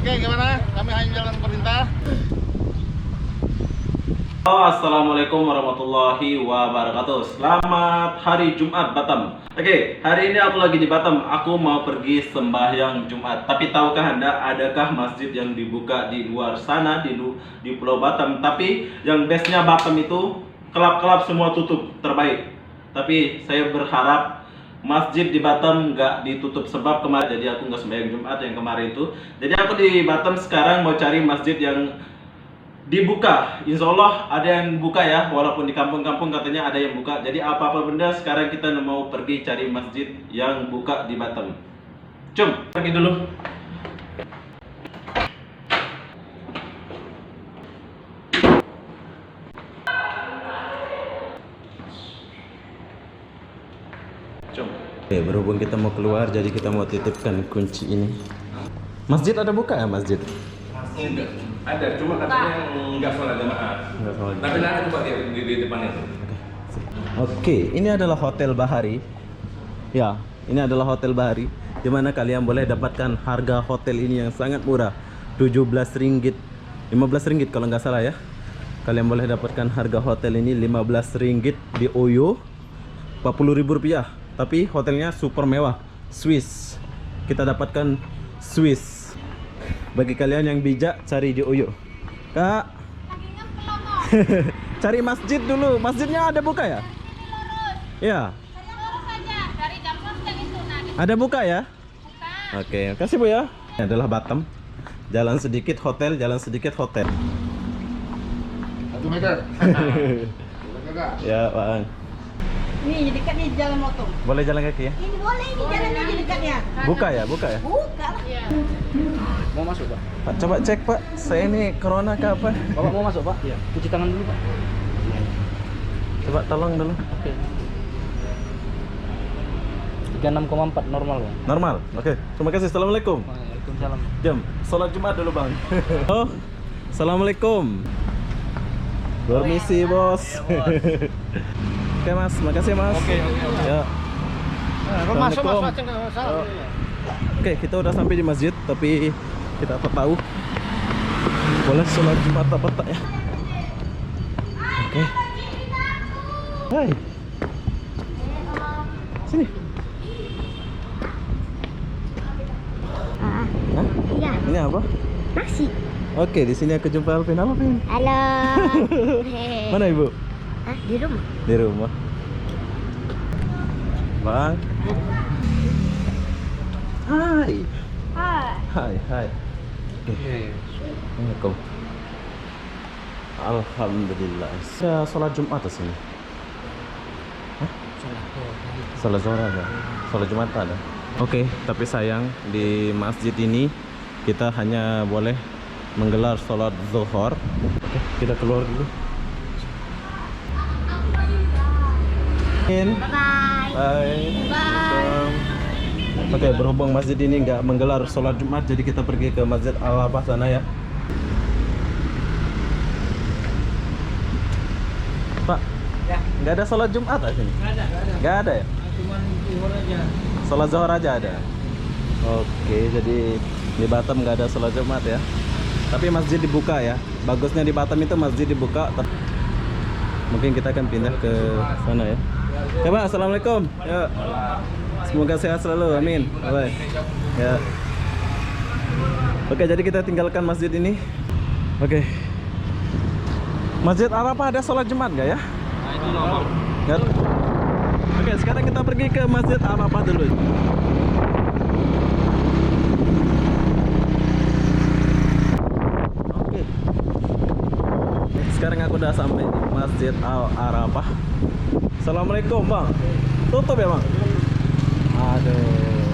Oke, gimana? Kami hanya jalan perintah. Assalamualaikum warahmatullahi wabarakatuh. Selamat hari Jumat Batam. Oke, hari ini aku lagi di Batam. Aku mau pergi sembahyang Jumat. Tapi tahukah Anda, adakah masjid yang dibuka di luar sana di Pulau Batam? Tapi yang bestnya Batam itu kelab-kelab semua tutup, terbaik. Tapi saya berharap masjid di Batam nggak ditutup, sebab kemarin jadi aku nggak sembahyang Jumat yang kemarin itu. Jadi aku di Batam sekarang mau cari masjid yang dibuka. Insya Allah ada yang buka ya, walaupun di kampung-kampung katanya ada yang buka. Jadi apa-apa benda sekarang kita mau pergi cari masjid yang buka di Batam. Cum, pergi dulu. Cum. Oke, berhubung kita mau keluar, jadi kita mau titipkan kunci ini. Masjid ada buka ya, masjid? Enggak, ada, cuma katanya enggak sholat jamaah. Enggak sholat Tapi ada coba di depannya tuh. Oke, ini adalah Hotel Bahari. Ya, ini adalah Hotel Bahari, di mana kalian boleh dapatkan harga hotel ini yang sangat murah, 17 ringgit, 15 ringgit kalau nggak salah ya. Kalian boleh dapatkan harga hotel ini 15 ringgit di Oyo, 40.000 rupiah. Tapi hotelnya super mewah, Swiss. Kita dapatkan Swiss. Bagi kalian yang bijak, cari di Oyo. Kak, cari masjid dulu. Masjidnya ada buka ya? Ya. Dari jam itu, Ada buka ya? buka. Oke, kasih Bu ya. Ini adalah Batam. Jalan sedikit hotel, jalan sedikit hotel. 1 meter. Ya, Bang. Nih dekat nih jalan motor. Boleh jalan kaki ya? Ini boleh ini jalannya di dekatnya. Buka ya, buka ya. Buka. Iya. Mau masuk, Pak? Pak, coba cek Pak. Saya ini corona kah apa? Bapak mau masuk, Pak? Iya. Cuci tangan dulu, Pak. Coba tolong dulu. Oke. 36,4 normal, Bang. Normal. Oke. Terima kasih. Assalamualaikum. Waalaikumsalam. Jam. Salat Jumat dulu, Bang. Oh. Assalamualaikum. Permisi, Bos. Oke, Mas. Makasih, Mas. Oke. Ya. Masuk, Assalamualaikum. nggak salah. Oke, kita udah sampai di masjid, tapi kita tak tahu boleh sholat Jumat apa tak ya. Oke. Hai. Sini. Hah? Iya, Ini apa? nasi. Oke, di sini aku jumpa Alvin. Halo, Alvin. Halo. Mana Ibu? Hah, di rumah. Di rumah. Bang. Hai. Hai. Hai, hai. Assalamualaikum. Alhamdulillah. Saya sholat Jumat di sini. Hah? Sholat Zuhur ada. Sholat Jumat ada. Oke, tapi sayang di masjid ini kita hanya boleh menggelar sholat Zuhur. Oke, kita keluar dulu. Bye. Bye. Bye. Oke, berhubung masjid ini nggak menggelar sholat Jumat, jadi kita pergi ke Masjid Al-Abah sana ya. Pak, Ya. nggak ada sholat Jumat di sini? Nggak ada ya? Cuman zuhur aja. Sholat Zuhur aja ada. Oke, jadi di Batam nggak ada sholat Jumat ya. Tapi masjid dibuka ya. Bagusnya di Batam itu masjid dibuka. Mungkin kita akan pindah ke sana ya. Ya Pak, assalamualaikum. Ya. Semoga sehat selalu, amin. Bye. Ya. Oke, jadi kita tinggalkan masjid ini. Oke. Masjid Arafah ada sholat Jumat nggak ya? Nah, itu normal. Ya. Oke, sekarang kita pergi ke Masjid Arafah dulu. Oke. Sekarang aku udah sampai di Masjid Al-Arafah. Assalamualaikum, Bang. Tutup ya, Bang? Aduh.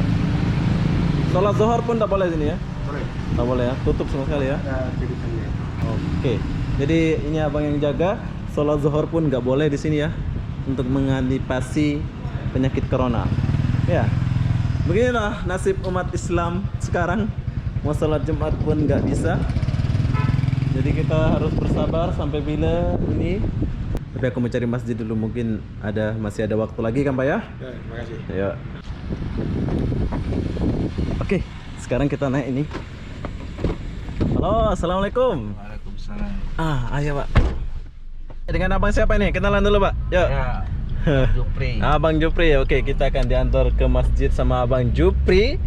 Sholat Zuhur pun tak boleh sini ya? Boleh. Tak boleh ya? Tutup sama sekali ya? Oke. Jadi ini abang yang jaga. Sholat Zuhur pun nggak boleh di sini ya, untuk mengantisipasi penyakit corona. Ya. Beginilah nasib umat Islam sekarang. Mau sholat Jumat pun nggak bisa. Jadi kita harus bersabar sampai bila ini. Tapi aku mau cari masjid dulu, mungkin masih ada waktu lagi kan Pak ya? Ya, terima kasih. Ya. Oke, sekarang kita naik ini. Halo, assalamualaikum. Waalaikumsalam. Ayo Pak. Dengan abang siapa ini? Kenalan dulu Pak. Yuk. Ya, Jupri. Abang Jupri. Oke, kita akan diantar ke masjid sama Abang Jupri.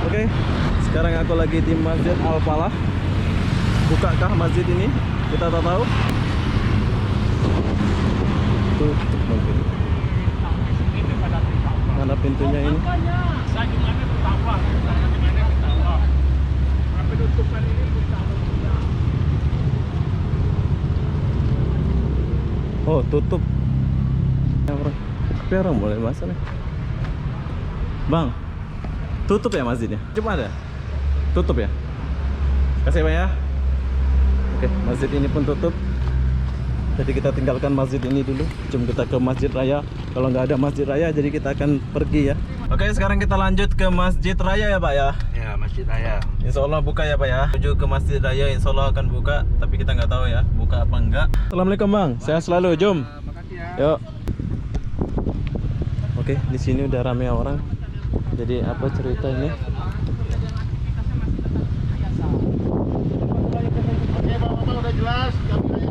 Oke, sekarang aku lagi di Masjid Al Falah. Bukakah masjid ini? Kita tak tahu. Tutup mungkin. Mana pintunya ini? Oh, tutup. Tapi orang boleh masuk nih. Bang, tutup ya masjidnya? Cuma ada? Tutup ya? Kasih Pak ya. Oke, masjid ini pun tutup. Jadi kita tinggalkan masjid ini dulu. Jom kita ke masjid raya. Kalau nggak ada masjid raya, jadi kita akan pergi ya. Oke, sekarang kita lanjut ke masjid raya ya Pak ya. Ya, Masjid Raya. Insya Allah buka ya Pak ya. Menuju ke masjid raya, Insya Allah akan buka. Tapi kita nggak tahu ya, buka apa enggak. Assalamualaikum Bang, sehat selalu. Jom. Makasih ya. Yuk. Oke, di sini udah rame orang. Jadi apa ceritanya? Oke, Bapak-bapak udah jelas. Kami hanya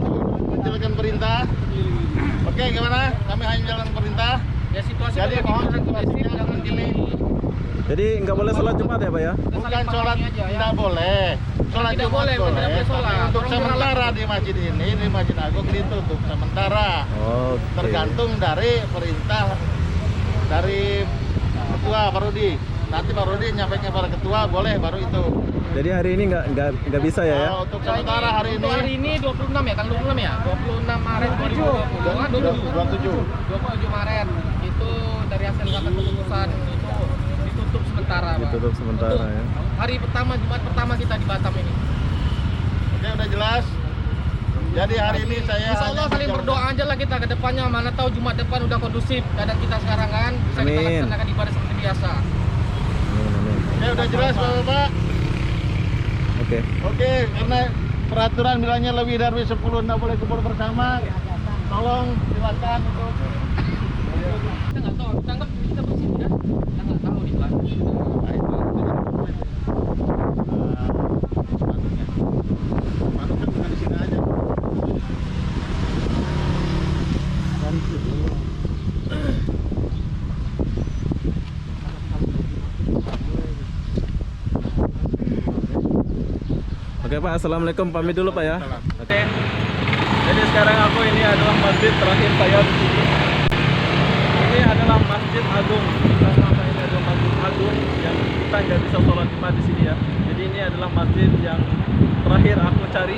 menjalankan perintah. Oke, gimana? Kami hanya menjalankan perintah. Ya situasi Jadi mohon situasinya jangan delay. Jadi nggak boleh sholat Jumat ya Pak ya? Bukan sholat tidak boleh. Sholat Tidak Jumat boleh, boleh. tidak boleh sholat. Tapi untuk Orang sementara di masjid ini, di Masjid Agung ditutup sementara. Oke. Tergantung dari perintah dari ketua Pak Rudi. Nanti Pak Rudi nyampaikan kepada ketua, boleh baru itu. Jadi hari ini nggak bisa ya? Kalau untuk sementara hari Untuk hari ini ini 26 ya, tanggal 26 ya? 26 Maret 2020. 27. 27 Maret. Itu dari hasil rapat keputusan itu ditutup sementara, Pak. Ditutup sementara Untuk ya. Hari pertama, Jumat pertama kita di Batam ini. Oke, udah jelas. Jadi hari ini saya Insya Allah hanya saling berdoa aja lah kita ke depannya. Mana tahu Jumat depan udah kondusif keadaan kita sekarang kan. Bisa kita Amin. laksanakan ibadah seperti biasa. Amin, amin. Oke, udah jelas Bapak. Oke. Oke, karena peraturan bilangnya lebih dari 10 tidak boleh kumpul bersama. Tolong silakan untuk Kita nggak tahu, kita anggap kita bersih ya. Kita nggak tahu di belakang. Masukkan bukan di sini aja. Oke Pak, assalamualaikum. Pamit dulu Pak ya. Oke. Jadi sekarang aku ini adalah masjid terakhir saya di sini. Ini adalah Masjid Agung. Sama ini adalah Masjid Agung yang kita nggak bisa sholat Jumat di sini ya. Jadi ini adalah masjid yang terakhir aku cari.